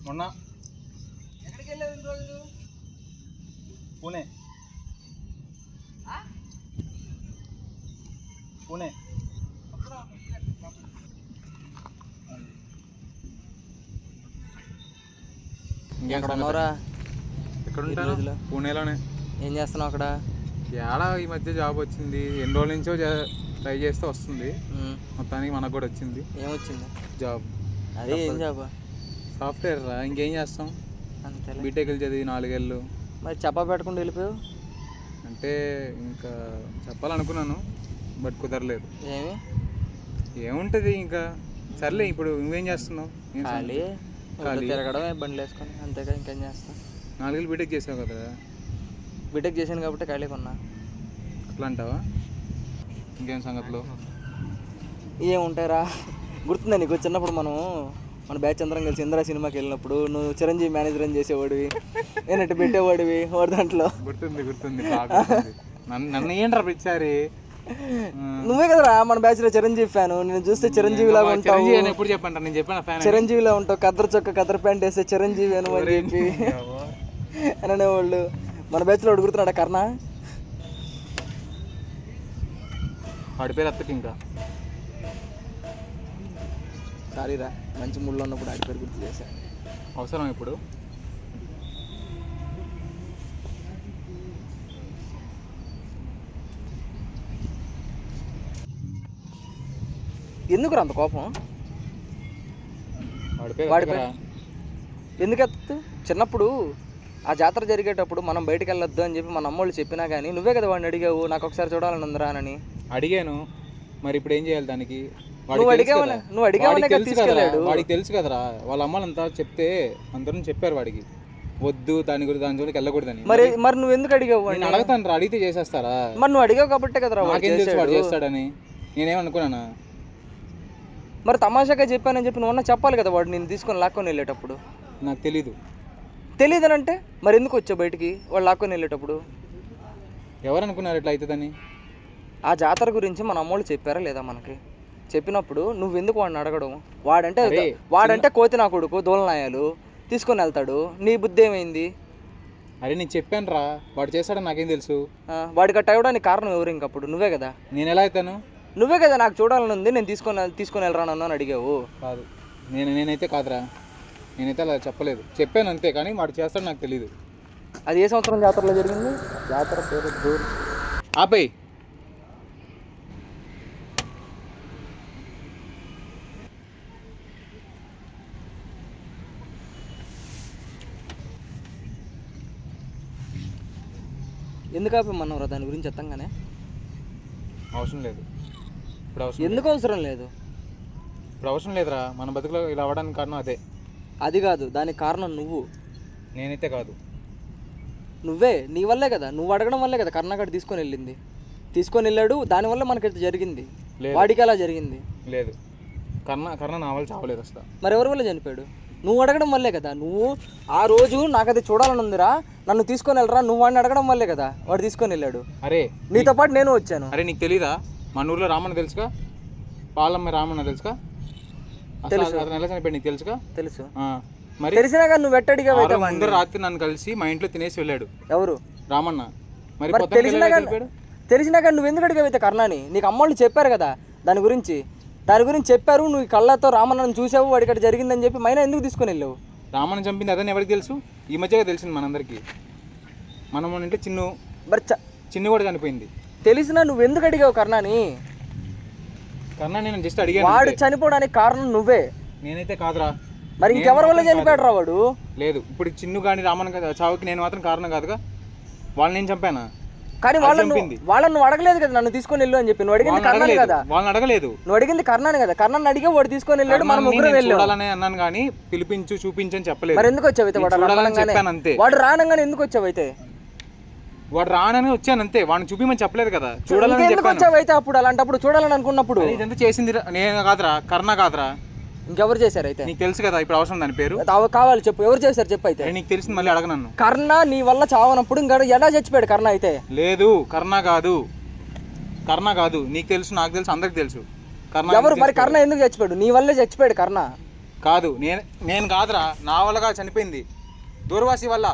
మొన్న ఎక్కడికి వెళ్ళావు ఇన్ని రోజులు? పూణే పూణే ఎక్కడ ఉన్నావురా? ఎక్కడ ఉంటాను? పూణేలోనే. ఏం చేస్తున్నావు అక్కడ? ఏడా ఈ మధ్య జాబ్ వచ్చింది, ఎన్ని రోజుల నుంచో ట్రై చేస్తే వస్తుంది. మొత్తానికి మనకు కూడా వచ్చింది. ఏమొచ్చింది? జాబ్. అదే ఏం జాబ్? సాఫ్ట్వేర్ రా, ఇంకేం చేస్తాం. అంతే. బీటెక్లు చదివి 4 ఏళ్ళు. మరి చెప్పా పెట్టకుండా వెళ్ళిపోయావు అంటే ఇంకా చెప్పాలనుకున్నాను, బట్ కుదరలేదు. ఏముంటుంది ఇంకా. సర్లే, ఇప్పుడు నువ్వేం చేస్తున్నావు? ఖాళీ తిరగడమే, బండ్లు వేసుకొని, అంతేగా ఇంకేం చేస్తాం. 4 ఏళ్ళు బీటెక్ చేసావు కదా? బీటెక్ చేశాను కాబట్టి ఖాళీ కొన్నా. అట్లా అంటావా? ఇంకేం సంగతులు? ఏముంటాయిరా, గుర్తుందా నీకు చిన్నప్పుడు మన బ్యాచ్ అందరం కలిసి ఇంద్రా సినిమాకి వెళ్ళినప్పుడు నువ్వు చిరంజీవి మేనేజర్ అని చేసేవాడివి, నేనట్టు పెట్టేవాడివి వాడు దాంట్లో. గుర్తుంది నన్ను ఏంట్రా పిచ్చారి? నువ్వే కదరా మన బ్యాచ్ లో చిరంజీవి ఫ్యాను. నేను చూస్తే చిరంజీవి లాగా ఉంటావు. ఎప్పుడు చెప్పండి, నేను చెప్పాను ఫ్యాన్. చిరంజీవిలా ఉంటావు, కద్దరు చొక్క కద్దరు ప్యాంట్ వేస్తే చిరంజీవి అని చెప్పి అని అనేవాళ్ళు. మన బ్యాచ్ లో గుర్తున్నాడా కర్ణ? వాడి పేరు అత్తకి ఇంకా. సారీరా, మంచి మూడ్లో ఉన్నప్పుడు ఆడి పేరు గుర్తు చేశా. అవసరం ఇప్పుడు? ఎందుకు అంత కోపం? వాడి పేరు ఎందుకు ఎత్తు? చిన్నప్పుడు ఆ జాతర జరిగేటప్పుడు మనం బయటకు వెళ్ళొద్దు అని చెప్పి మన అమ్మోళ్ళు చెప్పినా కానీ నువ్వే కదా వాడిని అడిగావు, నాకు ఒకసారి చూడాలని ఉందిరా అని. అడిగాను, మరి ఇప్పుడు ఏం చేయాలి దానికి? నువ్వు అడిగావనే తీసుకెళ్ళాడు. వాడికి తెలుసు కదరా, వాళ్ళ అమ్మాలంతా చెప్తే అందరం చెప్పారు వాడికి వద్దు, దాని జోలికి వెళ్ళకూడదని. మరి నువ్వు ఎందుకు అడిగావు? నేను అడుగుతాను రా, అడిగితే చేసేస్తారా? మరి నువ్వు అడిగావు కాబట్టే కదరా నాకేం తెలుసు వాడు చేస్తాడని. నేనేమనుకున్నానా? మరి తమాషాగా చెప్పానని చెప్పి నువ్వు చెప్పాలి కదా, వాడు నేను తీసుకొని లాక్కొని వెళ్ళేటప్పుడు. నాకు తెలియదని అంటే మరి ఎందుకు వచ్చావు బయటికి వాడు లాక్కొని వెళ్ళేటప్పుడు? ఎవరు అనుకున్నారు ఇట్లా అవుతుందని? ఆ జాతర గురించి మన అమ్మోళ్ళు చెప్పారా లేదా మనకి? చెప్పినప్పుడు నువ్వెందుకు వాడిని అడగడం? వాడంటే కోతి నా కొడుకు, దోలనాయాలు తీసుకొని వెళ్తాడు. నీ బుద్ధి ఏమైంది? అరే నేను చెప్పాను రా, వాడు చేస్తాడని నాకేం తెలుసు? వాడికి అట్ట అవ్వడానికి కారణం ఎవరు? ఇంకప్పుడు నువ్వే కదా. నేను ఎలా అవుతాను? నువ్వే కదా నాకు చూడాలని ఉంది, నేను తీసుకొని వెళ్ళరాను అని అడిగావు. కాదు, నేనైతే కాదురా, నేనైతే అలా చెప్పలేదు. చెప్పాను అంతే, కానీ వాడు చేస్తాడు నాకు తెలీదు. అది ఏ సంవత్సరం జాతరలో జరిగింది? జాతర పేరు దూర్. ఆపై ఎందుకు ఆపేమన్నావురా దాని గురించి చెత్తంగానే? అవసరం లేదు ఇప్పుడు. ఎందుకు అవసరం లేదు? ఇప్పుడు అవసరం లేదురా, మన బతుకులో ఇలా అవ్వడానికి కారణం అదే. అది కాదు, దానికి కారణం నువ్వు. నేనైతే కాదు. నువ్వే, నీ వల్లే కదా, నువ్వు అడగడం వల్లే కదా కర్ణాకర్ తీసుకొని వెళ్ళాడు. దానివల్ల మనకి జరిగింది. వాడికి అలా జరిగింది. లేదు, కర్ణ నా వల్ల చావలేదు అసలు. మరి ఎవరి వల్ల చనిపోయాడు? నువ్వు అడగడం వల్లే కదా. నువ్వు ఆ రోజు నాకు అది చూడాలని ఉందిరా, నన్ను తీసుకొని వెళ్ళరా, నువ్వు వాడిని అడగడం వల్లే కదా వాడు తీసుకొని వెళ్ళాడు. అరే నీతో పాటు నేను వచ్చాను. అరే నీకు తెలీదా? మన ఊర్లో రామన్న తెలుసుగా, పాలమ్మ రామన్న తెలుసుగా? తెలుసు. అతను ఎలా చనిపోయాడు నీకు తెలుసుగా? తెలుసు. మరి తెలిసినా కానీ నువ్వు వెట్టడిగా అందరూ రాత్రి నన్ను కలిసి మా ఇంట్లో తినేసి వెళ్ళాడు. ఎవరు? రామన్న. మరి తెలిసినా కానీ నువ్వు ఎందుకు అడిగావైతే కర్ణాని? నీకు అమ్మోళ్ళు చెప్పారు కదా దాని గురించి చెప్పారు. నువ్వు కళ్ళతో రామన్నను చూసావు, వాడి ఇక్కడ జరిగిందని చెప్పి మైనా ఎందుకు తీసుకొని వెళ్ళావు? రామన్న చంపింది అదని ఎవరికి తెలుసు? ఈ మధ్యగా తెలిసింది మనందరికీ. మనం ఇంట్లో చిన్ను కూడా చనిపోయింది. తెలిసినా నువ్వు ఎందుకు అడిగావు కర్ణాని? నేను జస్ట్ అడిగాను. వాడు చనిపోవడానికి కారణం నువ్వే. నేనైతే కాదురా. మరి ఇంకెవరి వల్ల చనిపోయాడు రా వాడు? లేదు, ఇప్పుడు చిన్ను కానీ రామన్న చావుకి నేను మాత్రం కారణం కాదుగా. వాళ్ళని నేను చంపానా? కానీ వాళ్ళని నువ్వు అడగలేదు కదా నన్ను తీసుకొని వెళ్ళు అని చెప్పి. నువ్వు అడిగింది కర్ణాని కదా. వాళ్ళని అడగలేదు. నువ్వు అడిగింది కర్ణాని కదా. కర్ణాన్ని అడిగే వాడు తీసుకొని వెళ్ళాడు, మనం ముగ్గురు వెళ్ళాలని అన్నాను కానీ పిలిపించు చూపించని చెప్పలేదు. మరి ఎందుకు వచ్చావు? వాడు రానంగానే ఎందుకు వచ్చావైతే? వాడు రానని వచ్చాను అంతే, వాడిని చూపిమని చెప్పలేదు కదా. చూడాలని వచ్చావైతే అప్పుడు అలాంటప్పుడు చూడాలని అనుకున్నప్పుడు ఇదంతా చేసింది నేను కాదురా, కర్ణ కాదురా. ఇంకెవరు చేశారు అయితే? నీకు తెలుసు కదా, ఇప్పుడు అవసరం దాని పేరు కావాలి చెప్పు, ఎవరు చేశారు చెప్పు అయితే. నీకు తెలిసింది మళ్ళీ అడగనన్ను. కర్ణ నీ వల్ల చావనప్పుడు ఇంకా ఎలా చచ్చిపోయాడు కర్ణ అయితే? లేదు, కర్ణ కాదు. నీకు తెలుసు, నాకు తెలుసు, అందరికి తెలుసు. ఎవరు మరి? కర్ణ ఎందుకు చచ్చిపోయాడు? నీ వల్లే చచ్చిపోయాడు కర్ణ. కాదు నేను కాదురా, నా వల్లగా చనిపోయింది, దూర్వాసి వల్ల.